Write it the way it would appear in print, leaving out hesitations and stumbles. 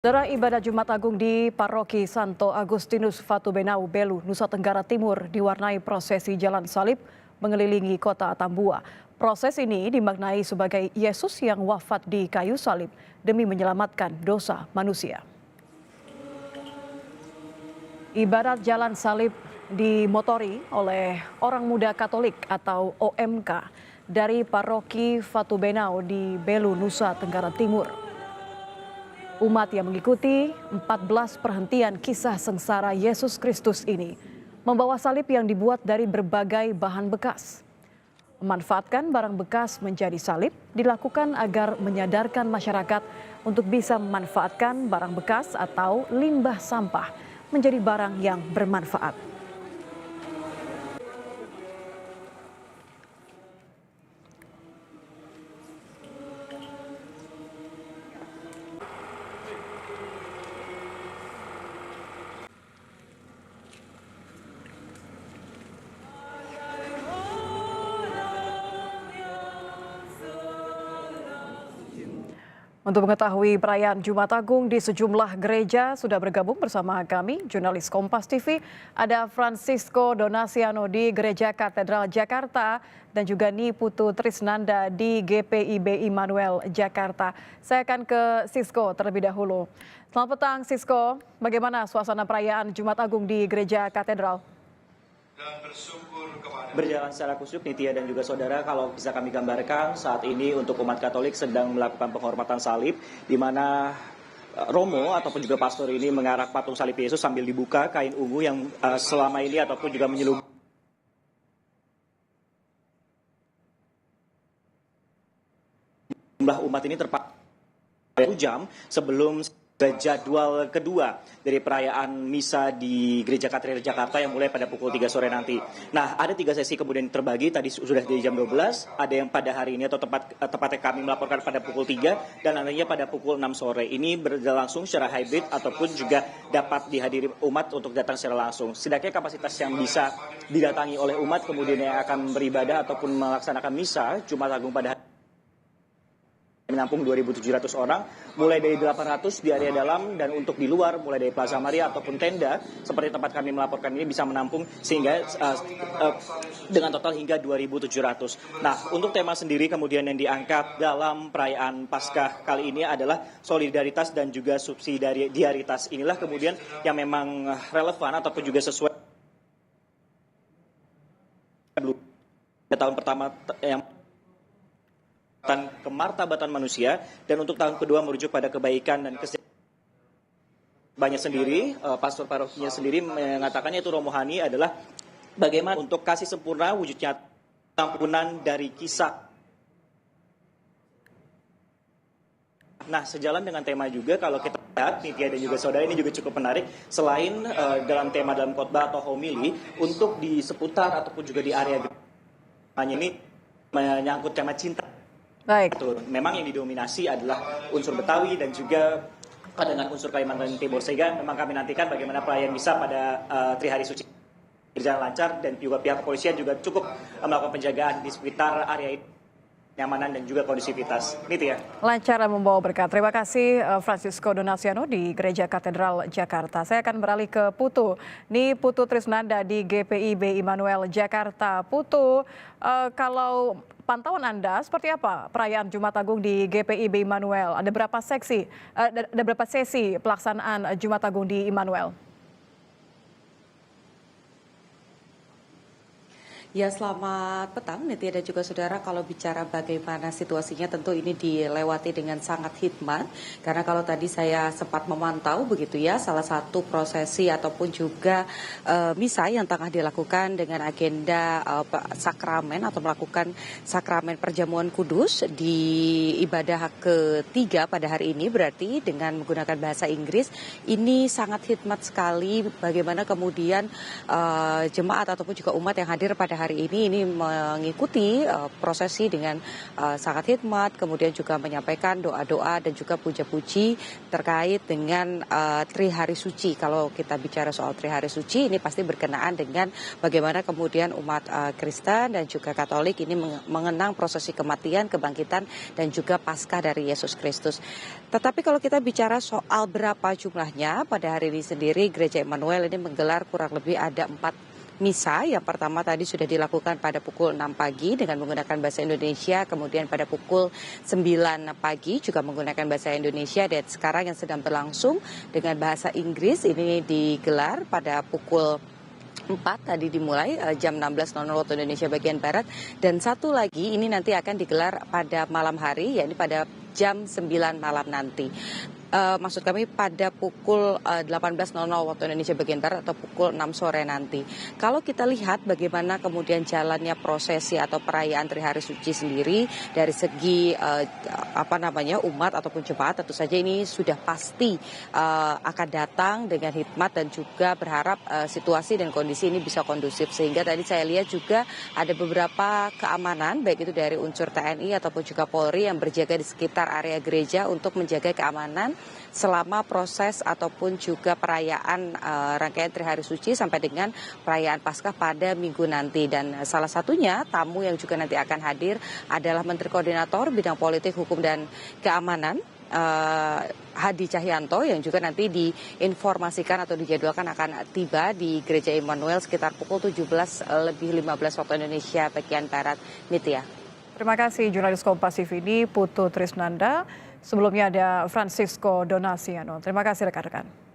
Saudara, ibadah Jumat Agung di Paroki Santo Agustinus Fatubenau, Belu, Nusa Tenggara Timur diwarnai prosesi jalan salib mengelilingi kota Tambua. Proses ini dimaknai sebagai Yesus yang wafat di kayu salib demi menyelamatkan dosa manusia. Ibadat jalan salib dimotori oleh orang muda Katolik atau OMK dari Paroki Fatubenau di Belu, Nusa Tenggara Timur. Umat yang mengikuti 14 perhentian kisah sengsara Yesus Kristus ini membawa salib yang dibuat dari berbagai bahan bekas. Memanfaatkan barang bekas menjadi salib dilakukan agar menyadarkan masyarakat untuk bisa memanfaatkan barang bekas atau limbah sampah menjadi barang yang bermanfaat. Untuk mengetahui perayaan Jumat Agung di sejumlah gereja sudah bergabung bersama kami, jurnalis Kompas TV, ada Francisco Donasiano di Gereja Katedral Jakarta dan juga Niputu Trisnanda di GPIB Immanuel Jakarta. Saya akan ke Sisko terlebih dahulu. Selamat petang Sisko, bagaimana suasana perayaan Jumat Agung di Gereja Katedral? Berjalan secara kusuk, Nitya dan juga saudara, kalau bisa kami gambarkan saat ini untuk umat Katolik sedang melakukan penghormatan salib, di mana Romo ataupun juga pastor ini mengarak patung salib Yesus sambil dibuka kain ungu yang selama ini ataupun juga menyelubungi jumlah umat ini terpakai 1 jam sebelum jadwal kedua dari perayaan misa di Gereja Katedral Jakarta yang mulai pada pukul 3 sore nanti. Nah, ada 3 sesi kemudian terbagi, tadi sudah di jam 12, ada yang pada hari ini atau tepatnya kami melaporkan pada pukul 3 dan nantinya pada pukul 6 sore. Ini berlangsung secara hybrid ataupun juga dapat dihadiri umat untuk datang secara langsung. Setidaknya kapasitas yang bisa didatangi oleh umat kemudian yang akan beribadah ataupun melaksanakan misa Jumat Agung pada hari menampung 2.700 orang, mulai dari 800 di area dalam dan untuk di luar mulai dari Plaza Maria ataupun tenda seperti tempat kami melaporkan ini bisa menampung sehingga dengan total hingga 2.700. Nah, untuk tema sendiri kemudian yang diangkat dalam perayaan Paskah kali ini adalah solidaritas dan juga subsidiaritas. Inilah kemudian yang memang relevan ataupun juga sesuai tahun pertama yang kemartabatan manusia dan untuk tahun kedua merujuk pada kebaikan dan kesejahteraan. Banyak sendiri, pastor parokinya sendiri mengatakannya itu romohani adalah bagaimana untuk kasih sempurna wujudnya ampunan dari kisah. Nah, sejalan dengan tema juga kalau kita lihat Nitya dan juga saudara, ini juga cukup menarik selain dalam tema dalam khotbah atau homili untuk di seputar ataupun juga di area hanya ini menyangkut tema cinta. Baik. Memang yang didominasi adalah unsur Betawi dan juga dengan unsur Kalimantan Timur, sehingga memang kami nantikan bagaimana perayaan misa pada Trihari Suci berjalan lancar dan juga pihak kepolisian juga cukup melakukan penjagaan di sekitar area ini, kenyamanan dan juga kondusivitas. Nitya. Lancar dan membawa berkat. Terima kasih Francisco Donasiano di Gereja Katedral Jakarta. Saya akan beralih ke Putu. Ini Putu Trisnanda di GPIB Immanuel Jakarta. Putu, kalau pantauan Anda seperti apa perayaan Jumat Agung di GPIB Immanuel? Ada berapa sesi pelaksanaan Jumat Agung di Immanuel? Ya, selamat petang Nitya dan juga saudara. Kalau bicara bagaimana situasinya, tentu ini dilewati dengan sangat hikmat. Karena kalau tadi saya sempat memantau begitu ya, salah satu prosesi ataupun juga misa yang tengah dilakukan dengan agenda sakramen atau melakukan sakramen perjamuan kudus di ibadah ketiga pada hari ini, berarti dengan menggunakan bahasa Inggris. Ini sangat hikmat sekali bagaimana kemudian jemaat ataupun juga umat yang hadir pada hari ini mengikuti prosesi dengan sangat hikmat, kemudian juga menyampaikan doa-doa dan juga puja-puji terkait dengan Trihari Suci. Kalau kita bicara soal Trihari Suci, ini pasti berkenaan dengan bagaimana kemudian umat Kristen dan juga Katolik ini mengenang prosesi kematian, kebangkitan, dan juga Paskah dari Yesus Kristus. Tetapi kalau kita bicara soal berapa jumlahnya, pada hari ini sendiri Gereja Immanuel ini menggelar kurang lebih ada 4 misa. Yang pertama tadi sudah dilakukan pada pukul 6 pagi dengan menggunakan bahasa Indonesia, kemudian pada pukul 9 pagi juga menggunakan bahasa Indonesia, dan sekarang yang sedang berlangsung dengan bahasa Inggris ini digelar pada pukul 4 tadi dimulai jam 16.00 waktu Indonesia bagian Barat, dan satu lagi ini nanti akan digelar pada malam hari, yakni pada jam 9 malam nanti. Maksud kami pada pukul 18.00 waktu Indonesia bagian Barat atau pukul 6 sore nanti. Kalau kita lihat bagaimana kemudian jalannya prosesi atau perayaan Trihari Suci sendiri dari segi umat ataupun jemaat, tentu saja ini sudah pasti akan datang dengan hikmat dan juga berharap situasi dan kondisi ini bisa kondusif, sehingga tadi saya lihat juga ada beberapa keamanan baik itu dari unsur TNI ataupun juga Polri yang berjaga di sekitar area gereja untuk menjaga keamanan selama proses ataupun juga perayaan rangkaian Trihari Suci sampai dengan perayaan Paskah pada minggu nanti. Dan salah satunya tamu yang juga nanti akan hadir adalah Menteri Koordinator Bidang Politik, Hukum, dan Keamanan Hadi Cahyanto, yang juga nanti diinformasikan atau dijadwalkan akan tiba di Gereja Immanuel sekitar pukul 17:15 waktu Indonesia bagian Barat. Nitya. Terima kasih jurnalis Kompas TV ini Putu Trisnanda. Sebelumnya ada Francisco Donasiano. Terima kasih rekan-rekan.